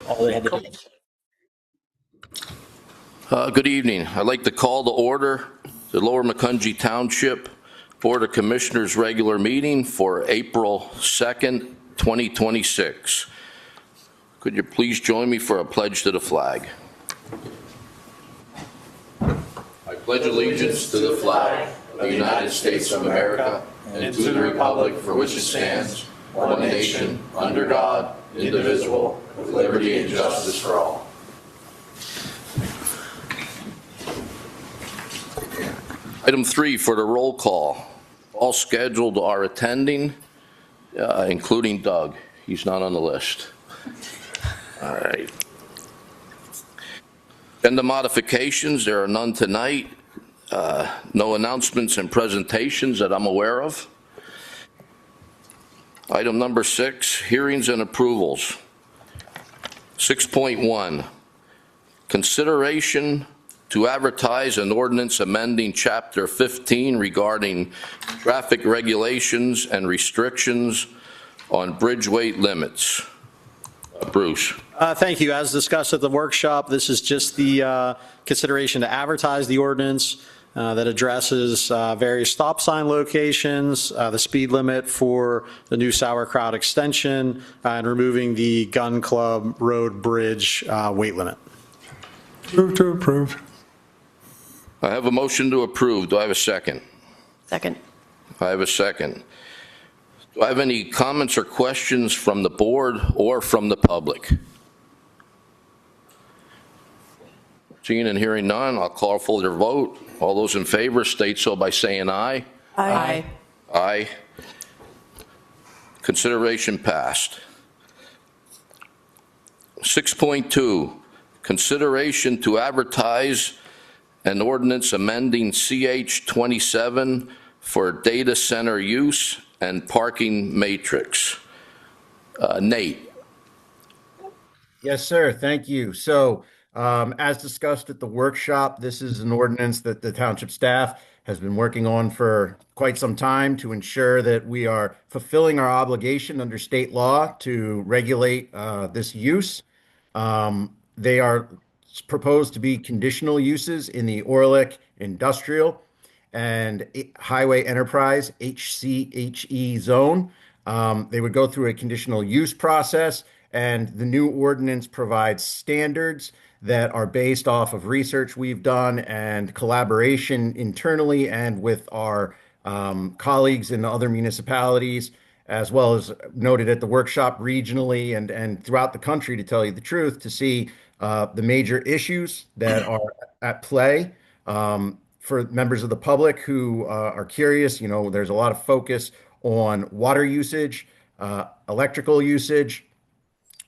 all they had to do. Good evening. I'd like to call to order the Lower Macungie Township Board of Commissioners regular meeting for April 2nd, 2026. Could you please join me for a pledge to the flag? I pledge allegiance to the flag of the United States of America and to the republic for which it stands, one nation, under God, indivisible, with liberty and justice for all. Item 3 for the roll call. All scheduled are attending, including Doug. He's not on the list. All right. Agenda modifications, there are none tonight. No announcements and presentations that I'm aware of. Item number 6, hearings and approvals. 6.1, consideration to advertise an ordinance amending Chapter 15 regarding traffic regulations and restrictions on bridge weight limits. Bruce. Thank you. As discussed at the workshop, this is just the consideration to advertise the ordinance that addresses various stop sign locations, the speed limit for the new Sauerkraut extension, and removing the Gun Club Road Bridge weight limit. Move to approve. I have a motion to approve. Do I have a second? Second. I have a second. Do I have any comments or questions from the board or from the public? Seeing and hearing none, I'll call for their vote. All those in favor state so by saying aye. Aye. Aye. Consideration passed. 6.2, consideration to advertise an ordinance amending CH 27 for data center use and parking matrix. Nate. Yes, sir. Thank you. So, as discussed at the workshop, this is an ordinance that the township staff has been working on for quite some time to ensure that we are fulfilling our obligation under state law to regulate this use. They are proposed to be conditional uses in the Orlick Industrial and Highway Enterprise HCHE zone. They would go through a conditional use process, and the new ordinance provides standards that are based off of research we've done and collaboration internally and with our colleagues in other municipalities, as well as noted at the workshop regionally and throughout the country, to tell you the truth, to see the major issues that are at play. For members of the public who are curious, you know, there's a lot of focus on water usage, electrical usage,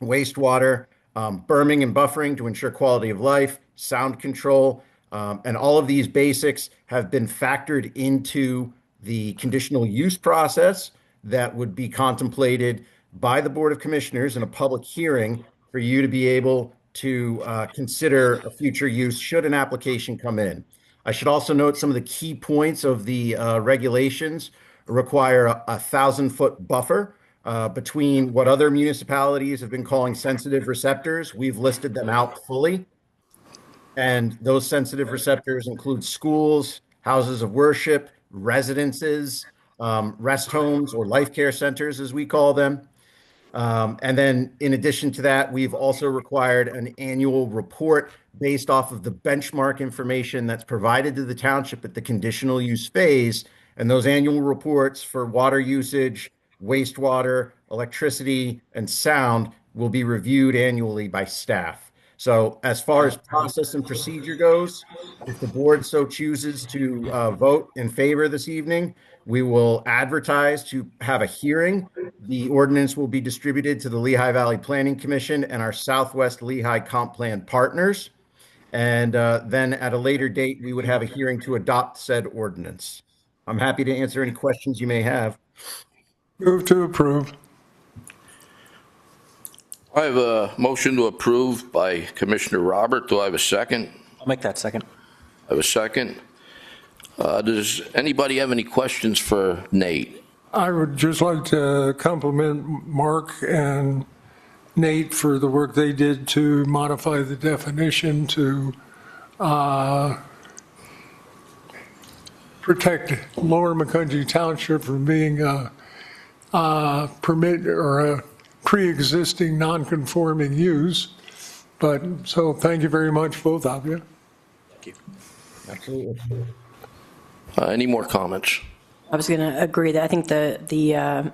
wastewater, berming and buffering to ensure quality of life, sound control, and all of these basics have been factored into the conditional use process that would be contemplated by the Board of Commissioners in a public hearing for you to be able to consider a future use should an application come in. I should also note some of the key points of the regulations require a 1,000-foot buffer between what other municipalities have been calling sensitive receptors. We've listed them out fully. And those sensitive receptors include schools, houses of worship, residences, rest homes, or life care centers, as we call them. And then in addition to that, we've also required an annual report based off of the benchmark information that's provided to the township at the conditional use phase. And those annual reports for water usage, wastewater, electricity, and sound will be reviewed annually by staff. So as far as process and procedure goes, if the board so chooses to vote in favor this evening, we will advertise to have a hearing. The ordinance will be distributed to the Lehigh Valley Planning Commission and our Southwest Lehigh Comp Plan partners. And then at a later date, we would have a hearing to adopt said ordinance. I'm happy to answer any questions you may have. Move to approve. I have a motion to approve by Commissioner Robert. Do I have a second? I'll make that second. I have a second. Does anybody have any questions for Nate? I would just like to compliment Mark and Nate for the work they did to modify the definition to protect Lower Macungie Township from being a permit or a pre-existing non-conforming use. But, so thank you very much, both of you. Absolutely. Any more comments? I was going to agree that I think the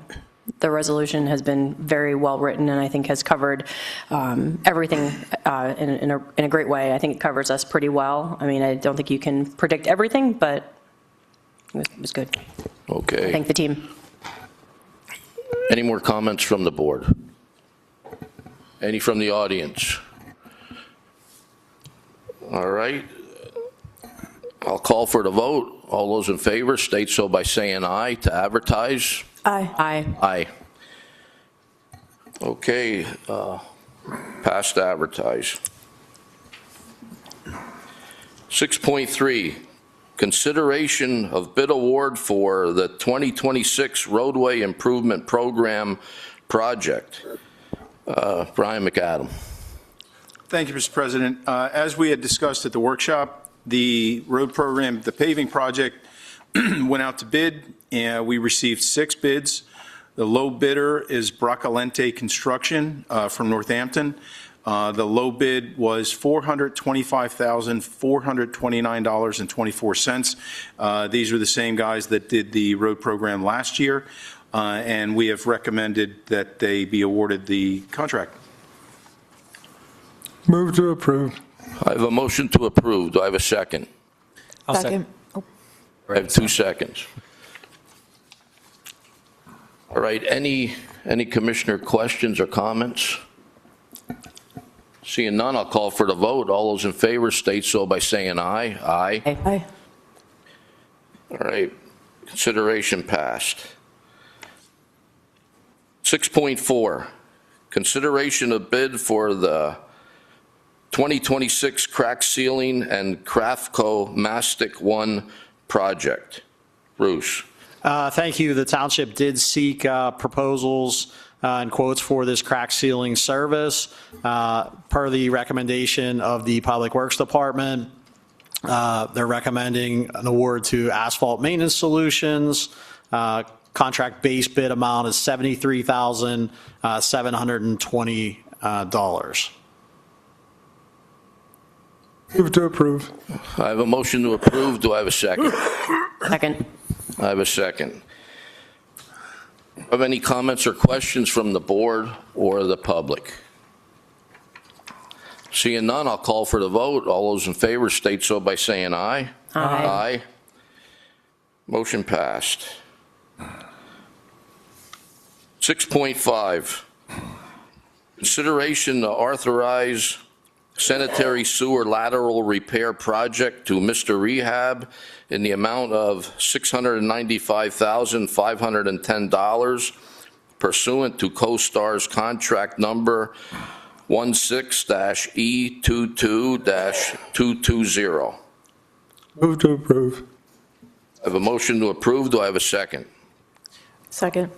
resolution has been very well written, and I think has covered everything in a great way. I think it covers us pretty well. I mean, I don't think you can predict everything, but it was good. Okay. I thank the team. Any more comments from the board? Any from the audience? All right. I'll call for the vote. All those in favor state so by saying aye to advertise. Aye. Aye. Aye. Okay, pass to advertise. 6.3, consideration of bid award for the 2026 roadway improvement program project. Brian McAdam. Thank you, Mr. President. As we had discussed at the workshop, the road program, the paving project went out to bid, and we received 6 bids. The low bidder is LMT Construction from Northampton. The low bid was $425,429.24. These are the same guys that did the road program last year, and we have recommended that they be awarded the contract. Move to approve. I have a motion to approve. Do I have a second? I'll second. I have 2 seconds. All right, any commissioner questions or comments? Seeing none, I'll call for the vote. All those in favor state so by saying aye. Aye. Aye. All right, consideration passed. 6.4, consideration of bid for the 2026 crack sealing and Craftco Mastic 1 project. Bruce. Thank you. The township did seek proposals and quotes for this crack sealing service. Per the recommendation of the Public Works Department, they're recommending an award to Asphalt Maintenance Solutions. Contract base bid amount is $73,720. Move to approve. I have a motion to approve. Do I have a second? Second. I have a second. Have any comments or questions from the board or the public? Seeing none, I'll call for the vote. All those in favor state so by saying aye. Aye. Aye. Motion passed. 6.5, consideration to authorize sanitary sewer lateral repair project to Mr. Rehab in the amount of $695,510 pursuant to CoStar's contract number 16-E22-220. Move to approve. I have a motion to approve. Do I have a second? Second.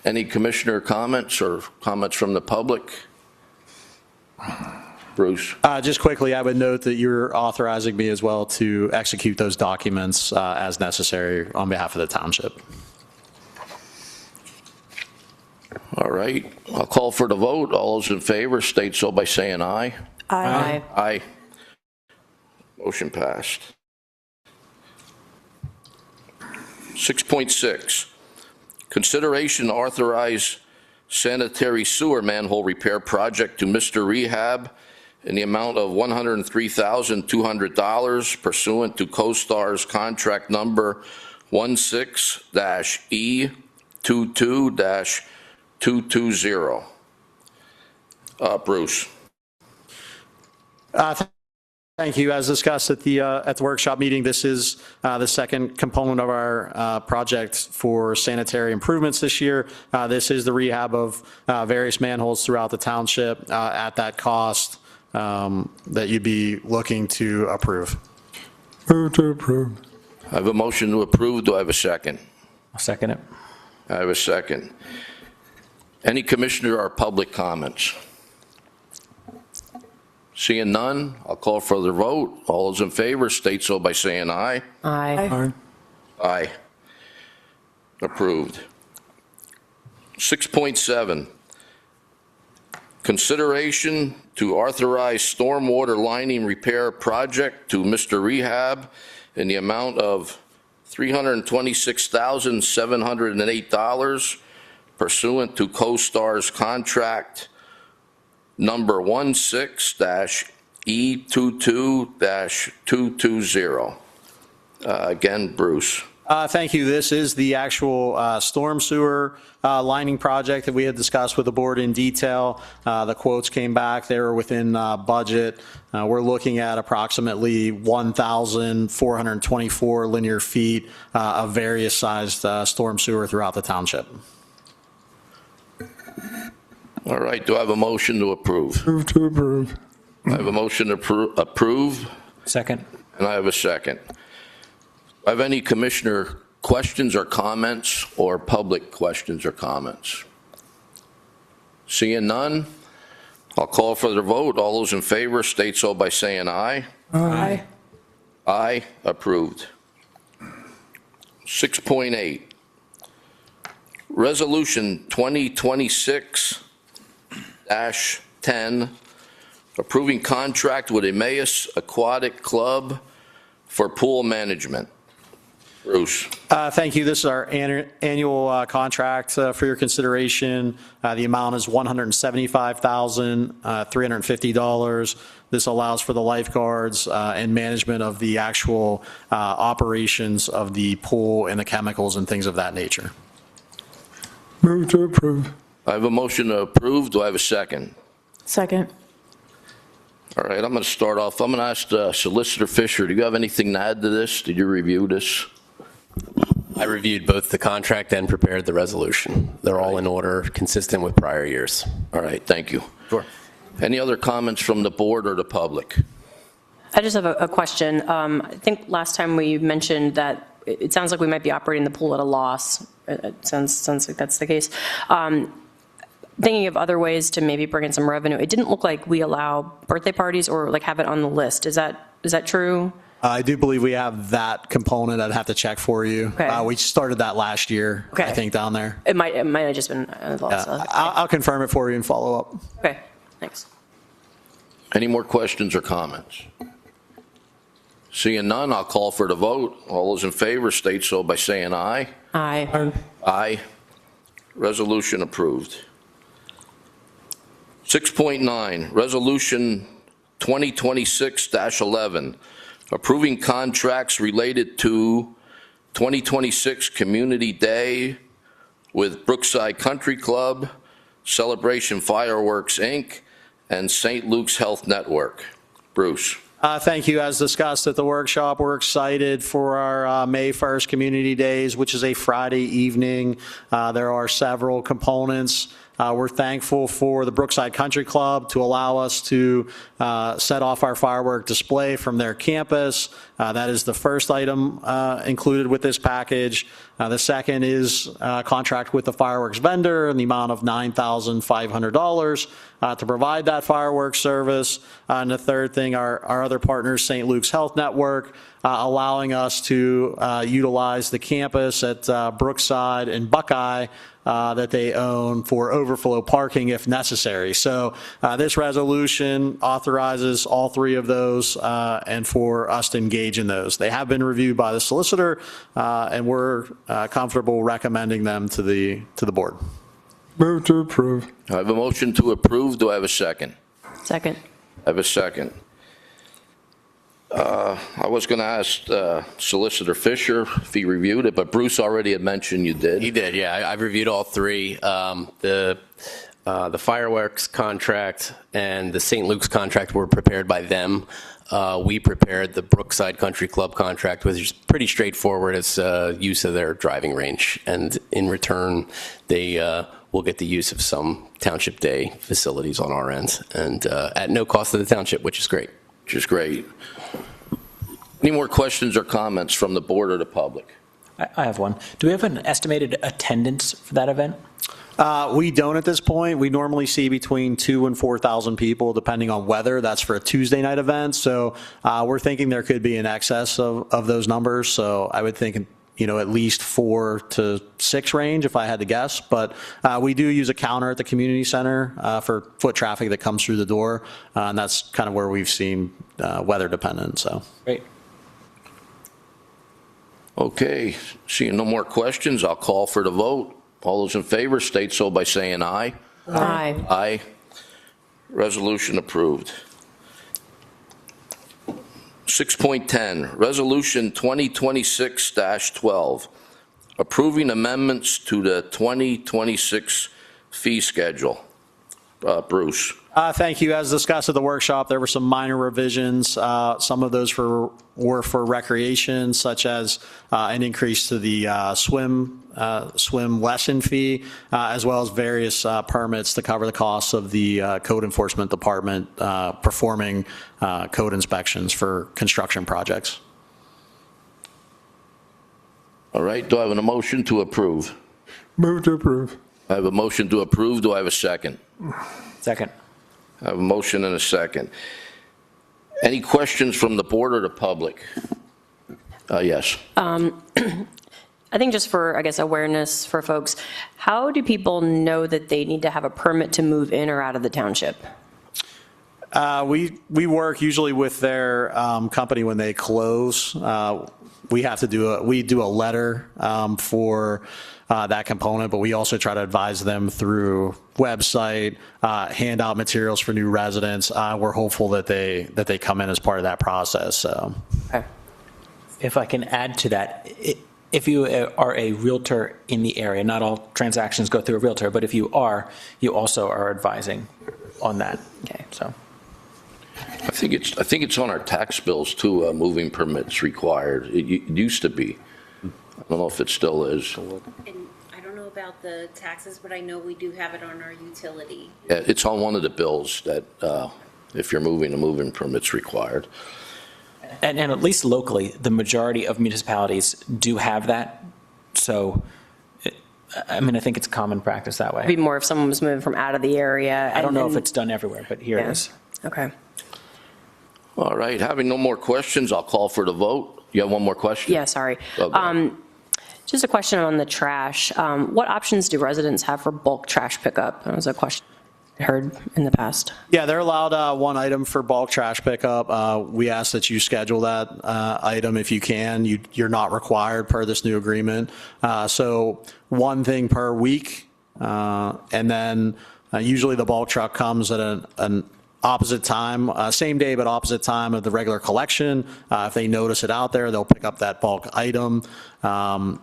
Any commissioner comments or comments from the public? Bruce? Just quickly, I would note that you're authorizing me as well to execute those documents as necessary on behalf of the township. All right, I'll call for the vote. All those in favor state so by saying aye. Aye. Aye. Motion passed. 6.6, consideration to authorize sanitary sewer manhole repair project to Mr. Rehab in the amount of $103,200 pursuant to CoStar's contract number 16-E22-220. Bruce. Thank you. As discussed at the workshop meeting, this is the second component of our project for sanitary improvements this year. This is the rehab of various manholes throughout the township at that cost that you'd be looking to approve. Move to approve. I have a motion to approve. Do I have a second? I'll second it. I have a second. Any commissioner or public comments? Seeing none, I'll call for the vote. All those in favor state so by saying aye. Aye. Aye. Approved. 6.7, consideration to authorize stormwater lining repair project to Mr. Rehab in the amount of $326,708 pursuant to CoStar's contract number 16-E22-220. Again, Bruce. Thank you. This is the actual storm sewer lining project that we had discussed with the board in detail. The quotes came back. They were within budget. We're looking at approximately 1,424 linear feet of various sized storm sewer throughout the township. All right, do I have a motion to approve? Move to approve. I have a motion to approve, Second. and I have a second. Do I have any commissioner questions or comments, or public questions or comments? Seeing none, I'll call for the vote. All those in favor state so by saying aye. Aye. Aye, approved. 6.8, Resolution 2026-10, approving contract with Emmaus Aquatic Club for pool management. Bruce. Thank you. This is our annual contract for your consideration. The amount is $175,350. This allows for the lifeguards and management of the actual operations of the pool and the chemicals and things of that nature. Move to approve. I have a motion to approve. Do I have a second? Second. All right, I'm going to start off. I'm going to ask Solicitor Fisher, do you have anything to add to this? Did you review this? I reviewed both the contract and prepared the resolution. They're all in order, consistent with prior years. All right, thank you. Sure. Any other comments from the board or the public? I just have a question. I think last time we mentioned that it sounds like we might be operating the pool at a loss. It sounds like that's the case. Thinking of other ways to maybe bring in some revenue, it didn't look like we allow birthday parties or like have it on the list. Is that true? I do believe we have that component. I'd have to check for you. Okay. We started that last year, Okay. I think, down there. It might have just been a loss. I'll confirm it for you and follow up. Okay, thanks. Any more questions or comments? Seeing none, I'll call for the vote. All those in favor state so by saying aye. Aye. Aye. Resolution approved. 6.9, Resolution 2026-11, approving contracts related to 2026 Community Day with Brookside Country Club, Celebration Fireworks, Inc., and St. Luke's Health Network. Bruce. Thank you. As discussed at the workshop, we're excited for our May 1st Community Days, which is a Friday evening. There are several components. We're thankful for the Brookside Country Club to allow us to set off our firework display from their campus. That is the first item included with this package. The second is a contract with the fireworks vendor in the amount of $9,500 to provide that fireworks service. And the third thing, our other partners, St. Luke's Health Network, allowing us to utilize the campus at Brookside and Buckeye that they own for overflow parking if necessary. So this resolution authorizes all three of those and for us to engage in those. They have been reviewed by the solicitor and we're comfortable recommending them to the board. Move to approve. I have a motion to approve. Do I have a second? Second. I have a second. I was going to ask Solicitor Fisher if he reviewed it, but Bruce already had mentioned you did. He did, yeah. I've reviewed all three. The fireworks contract and the St. Luke's contract were prepared by them. We prepared the Brookside Country Club contract, which is pretty straightforward. It's use of their driving range, and in return, they will get the use of some Township Day facilities on our end, and at no cost to the township, which is great. Which is great. Any more questions or comments from the board or the public? I have one. Do we have an estimated attendance for that event? We don't at this point. We normally see between 2,000 and 4,000 people, depending on weather. That's for a Tuesday night event. So we're thinking there could be an excess of those numbers. So I would think, at least 4 to 6 range, if I had to guess. But we do use a counter at the community center for foot traffic that comes through the door. And that's kind of where we've seen weather dependent. So. Great. Okay, seeing no more questions, I'll call for the vote. All those in favor state so by saying aye. Aye. Aye. Resolution approved. 6.10, Resolution 2026-12, approving amendments to the 2026 fee schedule. Bruce. Thank you. As discussed at the workshop, there were some minor revisions. Some of those were for recreation, such as an increase to the swim lesson fee, as well as various permits to cover the costs of the code enforcement department performing code inspections for construction projects. All right, do I have a motion to approve? Move to approve. I have a motion to approve. Do I have a second? Second. I have a motion and a second. Any questions from the board or the public? Yes. I think just for, I guess, awareness for folks, how do people know that they need to have a permit to move in or out of the township? We work usually with their company when they close. We have to do a letter for that component, but we also try to advise them through website, hand out materials for new residents. We're hopeful that they come in as part of that process. So. Okay. If I can add to that, if you are a realtor in the area, not all transactions go through a realtor, but if you are, you also are advising on that. Okay. So. I think it's on our tax bills too, moving permits required. It used to be. I don't know if it still is. And I don't know about the taxes, but I know we do have it on our utility. Yeah, it's on one of the bills that if you're moving, a moving permit's required. And at least locally, the majority of municipalities do have that. So, I think it's common practice that way. It'd be more if someone was moving from out of the area. I don't know if it's done everywhere, but here it is. Okay. All right, having no more questions, I'll call for the vote. You have one more question? Yeah, sorry. Okay. Just a question on the trash. What options do residents have for bulk trash pickup? That was a question I heard in the past. Yeah, they're allowed one item for bulk trash pickup. We ask that you schedule that item if you can. You're not required per this new agreement. So one thing per week, and then usually the bulk truck comes at an opposite time, same day but opposite time of the regular collection. If they notice it out there, they'll pick up that bulk item. And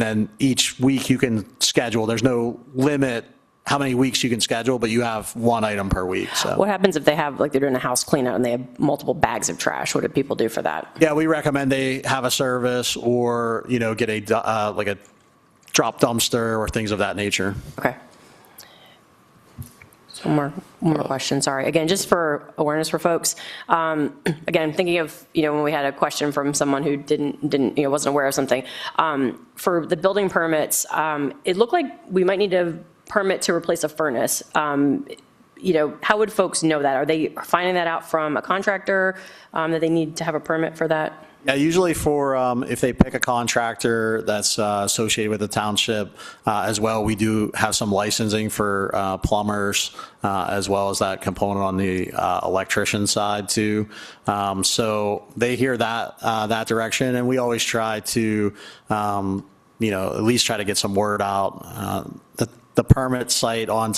then each week you can schedule. There's no limit how many weeks you can schedule, but you have one item per week. So What happens if they have, like, they're doing a house clean out and they have multiple bags of trash? What do people do for that? yeah, we recommend they have a service or, get a like a drop dumpster or things of that nature. Okay. So one more question, sorry. Again, just for awareness for folks. Again, thinking of, when we had a question from someone who wasn't aware of something. For the building permits, it looked like we might need a permit to replace a furnace. How would folks know that? Are they finding that out from a contractor, that they need to have a permit for that? Yeah, usually for if they pick a contractor that's associated with the township as well, we do have some licensing for plumbers as well as that component on the electrician side too. So they hear that direction, and we always try to at least try to get some word out. The permit site on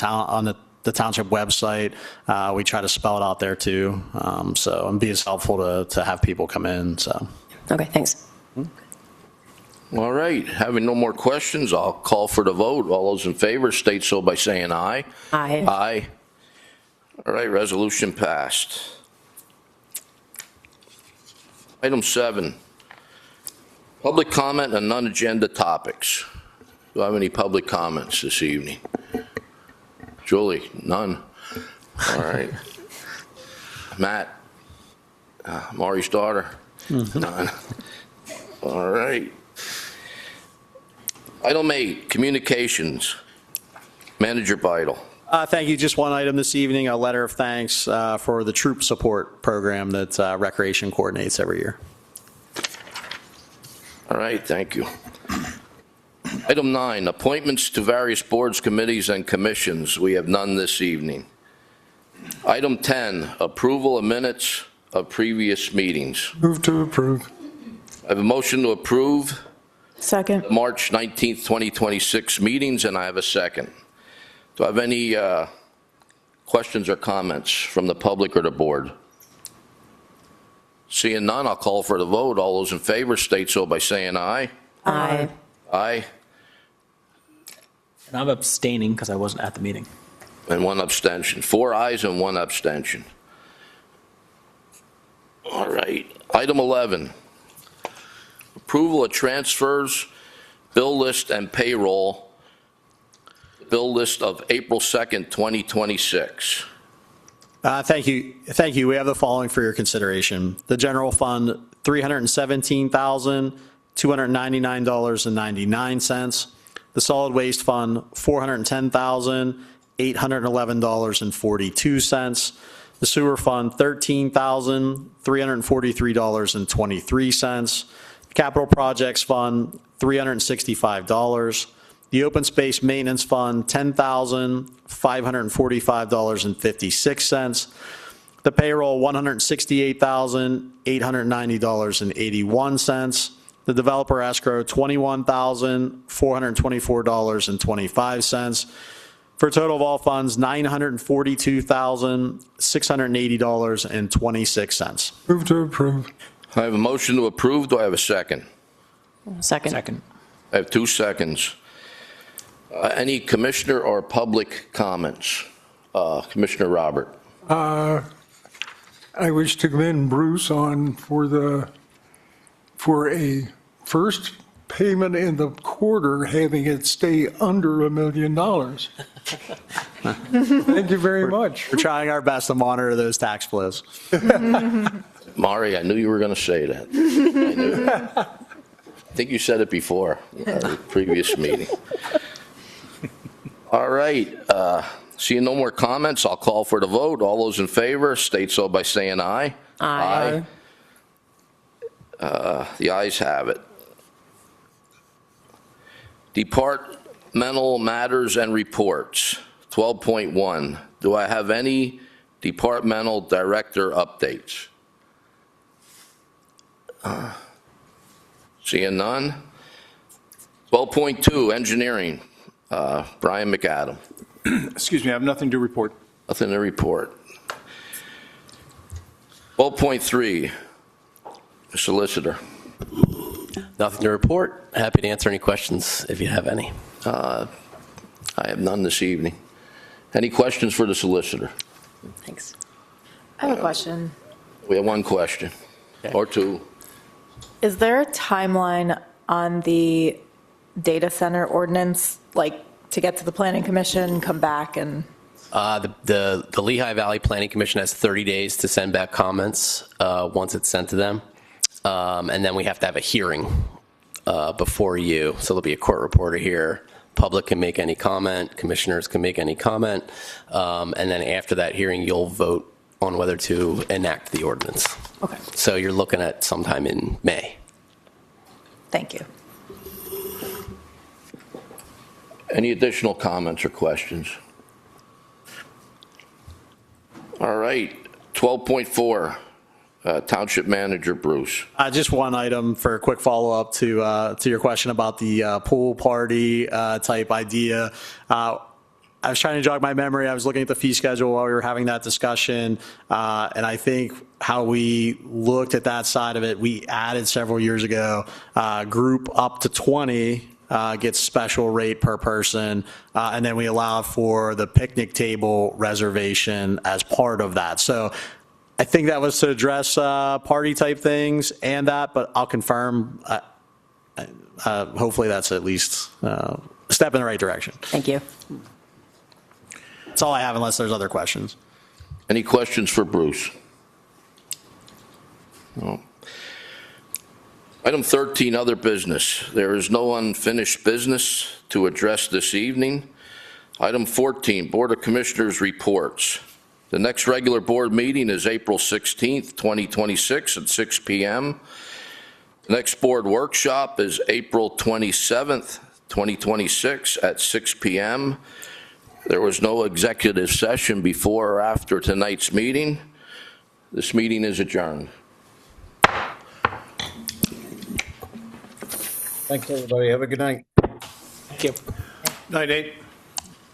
the township website, we try to spell it out there too. And be as helpful to have people come in. So. Okay, thanks. All right, having no more questions, I'll call for the vote. All those in favor state so by saying aye. Aye. Aye. All right, resolution passed. Item 7, public comment on non-agenda topics. Do I have any public comments this evening? Julie, none. All right. Matt, Maury's daughter, none. All right. Item 8, communications. Manager Beidle. Thank you. Just one item this evening, a letter of thanks for the troop support program that Recreation coordinates every year. All right, thank you. Item 9, appointments to various boards, committees, and commissions. We have none this evening. Item 10, approval of minutes of previous meetings. Move to approve. I have a motion to approve Second. March 19th, 2026 meetings, and I have a second. Do I have any questions or comments from the public or the board? Seeing none, I'll call for the vote. All those in favor state so by saying aye. Aye. Aye, And I'm abstaining because I wasn't at the meeting. and one abstention. 4 ayes and 1 abstention. All right. Item 11, approval of transfers, bill list, and payroll. Bill list of April 2nd, 2026. Thank you. Thank you. We have the following for your consideration. The general fund, $317,299.99. The solid waste fund, $410,811.42. The sewer fund, $13,343.23. The capital projects fund, $365. The open space maintenance fund, $10,545.56. The payroll, $168,890.81. The developer escrow, $21,424.25. For a total of all funds, $942,680.26. Move to approve. I have a motion to approve. Do I have a second? Second. Second. I have 2 seconds. Any commissioner or public comments? Commissioner Robert. I wish to commend Bruce for a first payment in the quarter, having it stay under $1 million. Thank you very much. We're trying our best to monitor those tax flows. Mari, I knew you were going to say that. I knew. I think you said it before, the previous meeting. All right. Seeing no more comments, I'll call for the vote. All those in favor state so by saying aye. Aye. The ayes have it. Departmental matters and reports. 12.1. Do I have any departmental director updates? Seeing none. 12.2, engineering. Brian McAdam. Excuse me, I have nothing to report. Nothing to report. 12.3, solicitor. Nothing to report. Happy to answer any questions if you have any. I have none this evening. Any questions for the solicitor? Thanks. I have a question. We have 1 question, or 2. Is there a timeline on the data center ordinance, like to get to the planning commission, come back and? The Lehigh Valley Planning Commission has 30 days to send back comments once it's sent to them. And then we have to have a hearing before you. So there'll be a court reporter here. Public can make any comment. Commissioners can make any comment. And then after that hearing, you'll vote on whether to enact the ordinance. Okay, So you're looking at sometime in May. thank you. Any additional comments or questions? All right, 12.4, Township Manager Bruce. Just one item for a quick follow-up to your question about the pool party type idea. I was trying to jog my memory. I was looking at the fee schedule while we were having that discussion, and I think how we looked at that side of it, we added several years ago, group up to 20 gets special rate per person, and then we allow for the picnic table reservation as part of that. So I think that was to address party type things and that, but I'll confirm. Hopefully that's at least a step in the right direction. Thank you. That's all I have unless there's other questions. Any questions for Bruce? No. Item 13, other business. There is no unfinished business to address this evening. Item 14, Board of Commissioners reports. The next regular board meeting is April 16th, 2026 at 6 p.m. The next board workshop is April 27th, 2026 at 6 p.m. There was no executive session before or after tonight's meeting. This meeting is adjourned. Thanks, everybody. Have a good night. Thank you. Night, Nate.